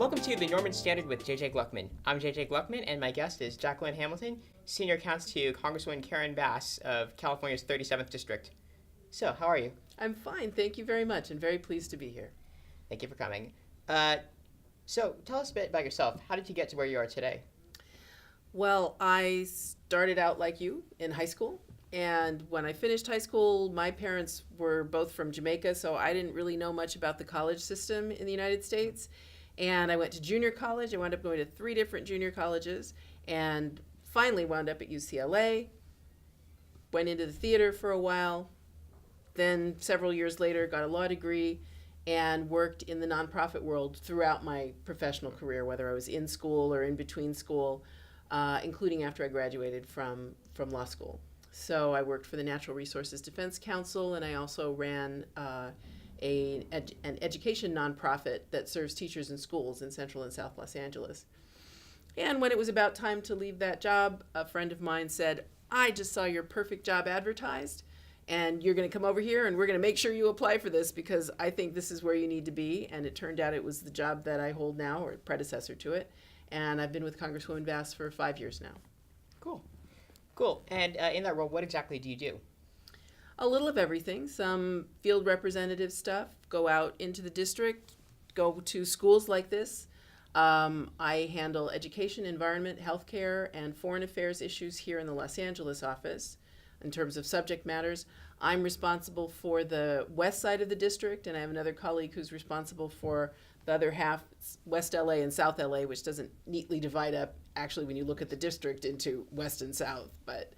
Welcome to the Norman Standard with JJ Gluckman. I'm JJ Gluckman, and my guest is Jacqueline Hamilton, Senior Counsel to Congresswoman Karen Bass of California's 37th District. So, how are you? I'm fine, thank you very much, and very pleased to be here. Thank you for coming. So, tell us a bit about yourself. How did you get to where you are today? Well, I started out like you in high school, and when I finished high school, my parents were both from Jamaica, so I didn't really know much about the college system in the United States. And I went to junior college. I wound up going to 3 different junior colleges, and finally wound up at UCLA, went into the theater for a while, then several years later got a law degree, and worked in the nonprofit world throughout my professional career, whether I was in school or in between school, including after I graduated from law school. So I worked for the Natural Resources Defense Council, and I also ran an education nonprofit that serves teachers in schools in Central and South Los Angeles. And when it was about time to leave that job, a friend of mine said, "I just saw your perfect job advertised, and you're going to come over here and we're going to make sure you apply for this because I think this is where you need to be." And it turned out it was the job that I hold now, or predecessor to it. And I've been with Congresswoman Bass for 5 years now. Cool. And in that role, what exactly do you do? A little of everything, some field representative stuff, go out into the district, go to schools like this. I handle education, environment, healthcare, and foreign affairs issues here in the Los Angeles office. In terms of subject matters, I'm responsible for the west side of the district, and I have another colleague who's responsible for the other half, West LA and South LA, which doesn't neatly divide up, actually, when you look at the district, into west and south. But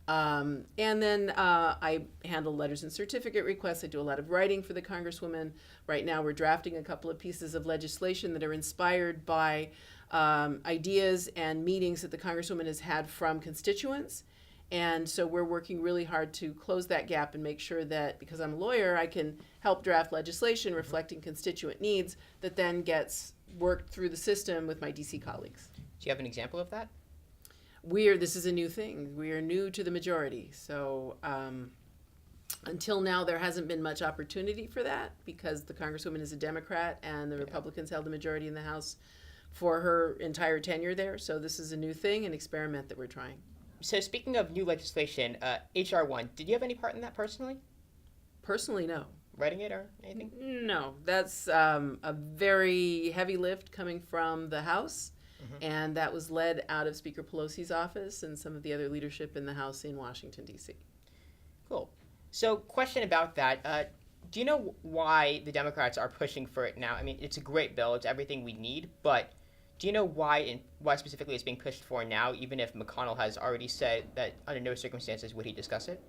and then I handle letters and certificate requests. I do a lot of writing for the Congresswoman. Right now we're drafting a couple of pieces of legislation that are inspired by ideas and meetings that the Congresswoman has had from constituents. And so we're working really hard to close that gap and make sure that, because I'm a lawyer, I can help draft legislation reflecting constituent needs that then gets worked through the system with my DC colleagues. Do you have an example of that? This is a new thing. We are new to the majority. So until now, there hasn't been much opportunity for that because the Congresswoman is a Democrat and the Republicans held the majority in the House for her entire tenure there. So this is a new thing, an experiment that we're trying. So speaking of new legislation, H.R. 1, did you have any part in that personally? Personally, no. Writing it or anything? No. That's a very heavy lift coming from the House. And that was led out of Speaker Pelosi's office and some of the other leadership in the House in Washington, D.C. Cool. So question about that. Do you know why the Democrats are pushing for it now? I mean, it's a great bill. It's everything we need. But do you know why specifically it's being pushed for now, even if McConnell has already said that under no circumstances would he discuss it?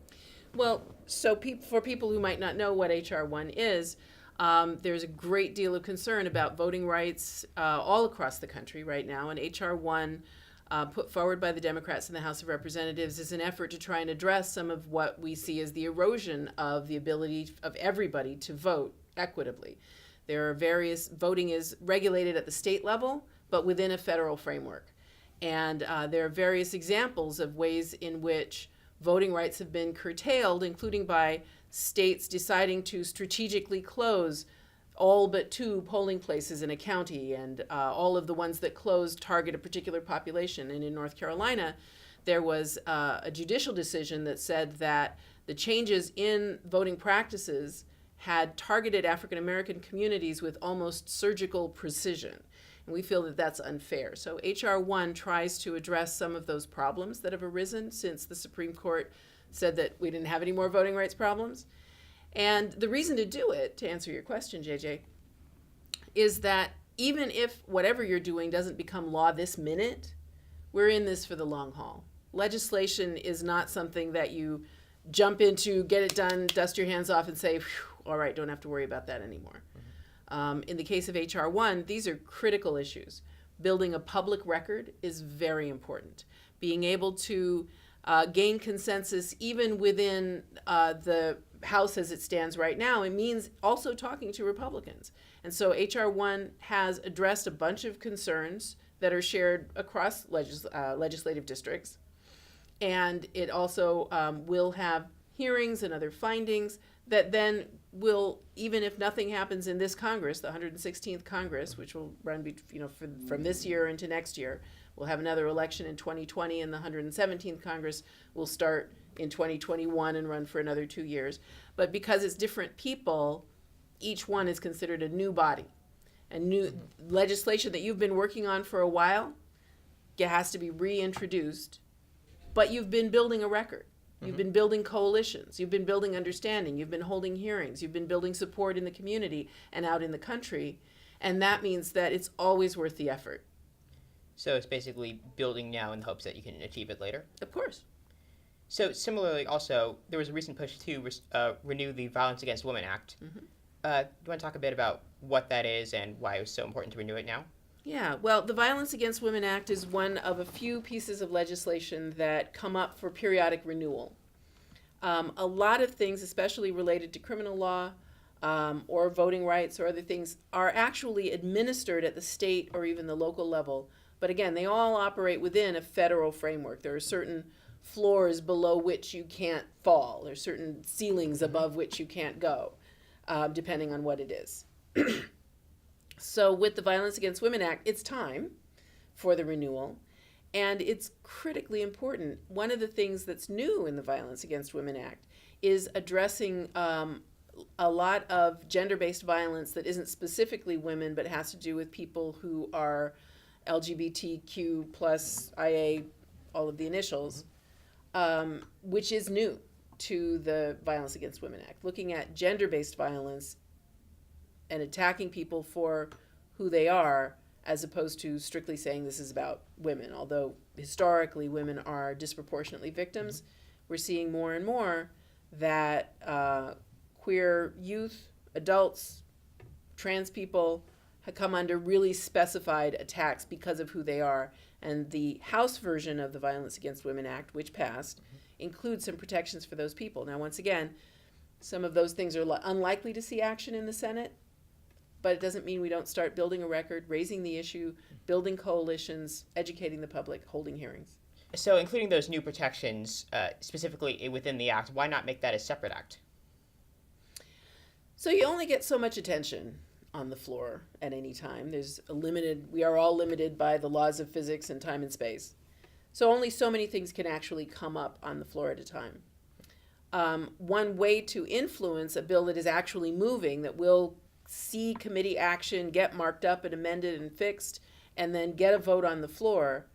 Well, so for people who might not know what H.R. 1 is, there's a great deal of concern about voting rights all across the country right now, and H.R. 1, put forward by the Democrats in the House of Representatives, is an effort to try and address some of what we see as the erosion of the ability of everybody to vote equitably. There are voting is regulated at the state level, but within a federal framework. And there are various examples of ways in which voting rights have been curtailed, including by states deciding to strategically close all but 2 polling places in a county, and all of the ones that closed target a particular population. And in North Carolina, there was a judicial decision that said that the changes in voting practices had targeted African American communities with almost surgical precision. And we feel that that's unfair. So H.R. 1 tries to address some of those problems that have arisen since the Supreme Court said that we didn't have any more voting rights problems. And the reason to do it, to answer your question, JJ, is that even if whatever you're doing doesn't become law this minute, we're in this for the long haul. Legislation is not something that you jump into, get it done, dust your hands off, and say, all right, don't have to worry about that anymore. In the case of H.R. 1, these are critical issues. Building a public record is very important. Being able to gain consensus even within the House as it stands right now, it means also talking to Republicans. And so H.R. 1 has addressed a bunch of concerns that are shared across legislative districts. And it also will have hearings and other findings that then will, even if nothing happens in this Congress, the 116th Congress, which will run from this year into next year, we'll have another election in 2020, and the 117th Congress will start in 2021 and run for another 2 years. But because it's different people, each one is considered a new body. And new legislation that you've been working on for a while, it has to be reintroduced. But you've been building a record. You've been building coalitions. You've been building understanding. You've been holding hearings. You've been building support in the community and out in the country. And that means that it's always worth the effort. So it's basically building now in the hopes that you can achieve it later? Of course. So similarly, also, there was a recent push to renew the Violence Against Women Act. Do you want to talk a bit about what that is and why it was so important to renew it now? Yeah, well, the Violence Against Women Act is one of a few pieces of legislation that come up for periodic renewal. A lot of things, especially related to criminal law or voting rights or other things, are actually administered at the state or even the local level. But again, they all operate within a federal framework. There are certain floors below which you can't fall. There's certain ceilings above which you can't go, depending on what it is. So with the Violence Against Women Act, it's time for the renewal, and it's critically important. One of the things that's new in the Violence Against Women Act is addressing a lot of gender-based violence that isn't specifically women, but has to do with people who are LGBTQ plus IA, all of the initials, which is new to the Violence Against Women Act. Looking at gender-based violence and attacking people for who they are, as opposed to strictly saying this is about women. Although historically women are disproportionately victims, we're seeing more and more that queer youth, adults, trans people have come under really specified attacks because of who they are. And the House version of the Violence Against Women Act, which passed, includes some protections for those people. Now, once again, some of those things are unlikely to see action in the Senate, but it doesn't mean we don't start building a record, raising the issue, building coalitions, educating the public, holding hearings. So including those new protections, specifically within the act, why not make that a separate act? So you only get so much attention on the floor at any time. We are all limited by the laws of physics and time and space. So only so many things can actually come up on the floor at a time. One way to influence a bill that is actually moving, that will see committee action, get marked up and amended and fixed, and then get a vote on the floor,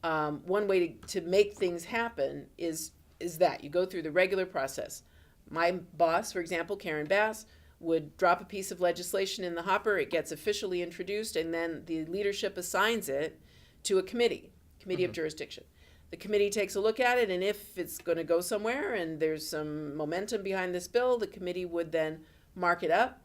one way to make things happen is that you go through the regular process. My boss, for example, Karen Bass, would drop a piece of legislation in the hopper, it gets officially introduced, and then the leadership assigns it to a committee of jurisdiction. The committee takes a look at it, and if it's going to go somewhere and there's some momentum behind this bill, the committee would then mark it up,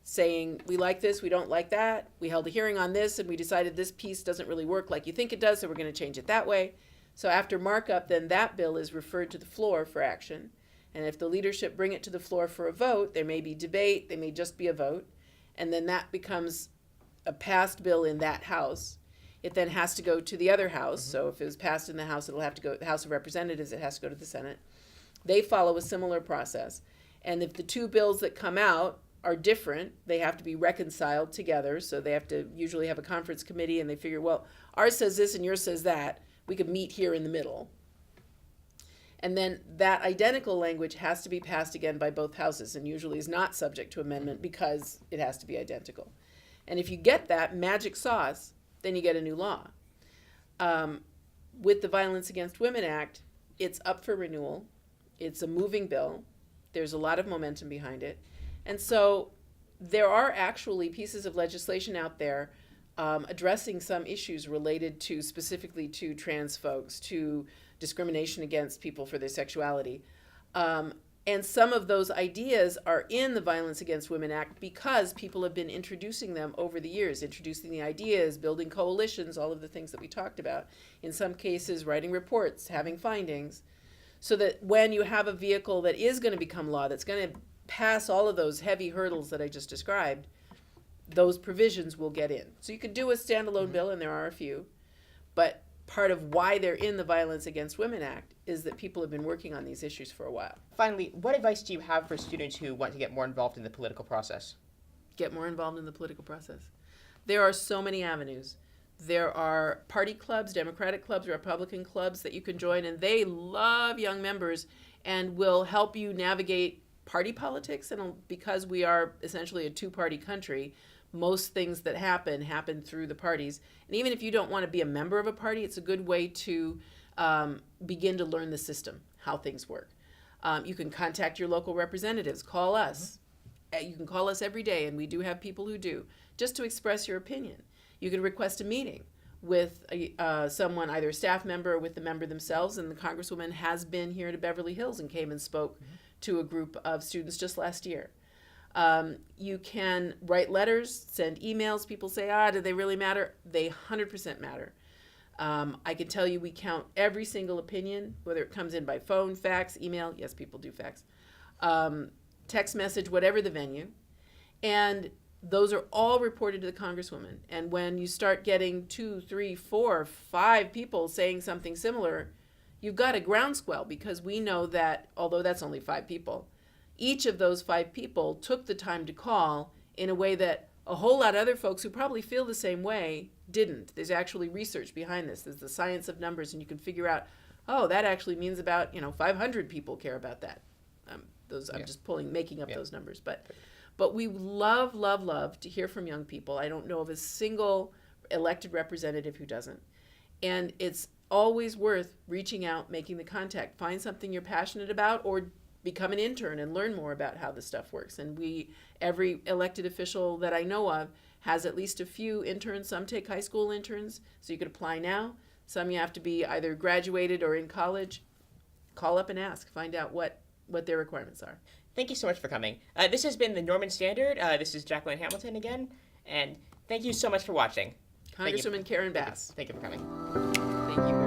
saying, we like this, we don't like that, we held a hearing on this, and we decided this piece doesn't really work like you think it does, so we're going to change it that way. So after markup, then that bill is referred to the floor for action. And if the leadership bring it to the floor for a vote, there may be debate, there may just be a vote, and then that becomes a passed bill in that house. It then has to go to the other house. So if it was passed in the House, it'll have to go, the House of Representatives, it has to go to the Senate. They follow a similar process. And if the two bills that come out are different, they have to be reconciled together. So they have to usually have a conference committee, and they figure, well, ours says this and yours says that. We could meet here in the middle. And then that identical language has to be passed again by both houses, and usually is not subject to amendment because it has to be identical. And if you get that magic sauce, then you get a new law. With the Violence Against Women Act, it's up for renewal. It's a moving bill. There's a lot of momentum behind it. And so there are actually pieces of legislation out there addressing some issues related to specifically to trans folks, to discrimination against people for their sexuality. And some of those ideas are in the Violence Against Women Act because people have been introducing them over the years, introducing the ideas, building coalitions, all of the things that we talked about. In some cases, writing reports, having findings, so that when you have a vehicle that is going to become law, that's going to pass all of those heavy hurdles that I just described, those provisions will get in. So you could do a standalone bill, and there are a few, but part of why they're in the Violence Against Women Act is that people have been working on these issues for a while. Finally, what advice do you have for students who want to get more involved in the political process? Get more involved in the political process. There are so many avenues. There are party clubs, Democratic clubs, Republican clubs that you can join, and they love young members and will help you navigate party politics. And because we are essentially a two-party country, most things that happen through the parties. And even if you don't want to be a member of a party, it's a good way to begin to learn the system, how things work. You can contact your local representatives. Call us. You can call us every day, and we do have people who do, just to express your opinion. You can request a meeting with someone, either a staff member or with the member themselves. And the Congresswoman has been here to Beverly Hills and came and spoke to a group of students just last year. You can write letters, send emails. People say, do they really matter? They 100% matter. I can tell you we count every single opinion, whether it comes in by phone, fax, email. Yes, people do fax. Text message, whatever the venue. And those are all reported to the Congresswoman. And when you start getting 2, 3, 4, 5 people saying something similar, you've got a groundswell, because we know that, although that's only 5 people, each of those 5 people took the time to call in a way that a whole lot of other folks who probably feel the same way didn't. There's actually research behind this. There's the science of numbers, and you can figure out, that actually means about 500 people care about that. I'm just making up those numbers, but we love, love, love to hear from young people. I don't know of a single elected representative who doesn't. And it's always worth reaching out, making the contact. Find something you're passionate about, or become an intern and learn more about how this stuff works. And every elected official that I know of has at least a few interns. Some take high school interns, so you could apply now. Some you have to be either graduated or in college. Call up and ask. Find out what their requirements are. Thank you so much for coming. This has been the Norman Standard. This is Jacqueline Hamilton again, and thank you so much for watching. Congresswoman Karen Bass. Thank you for coming. Thank you.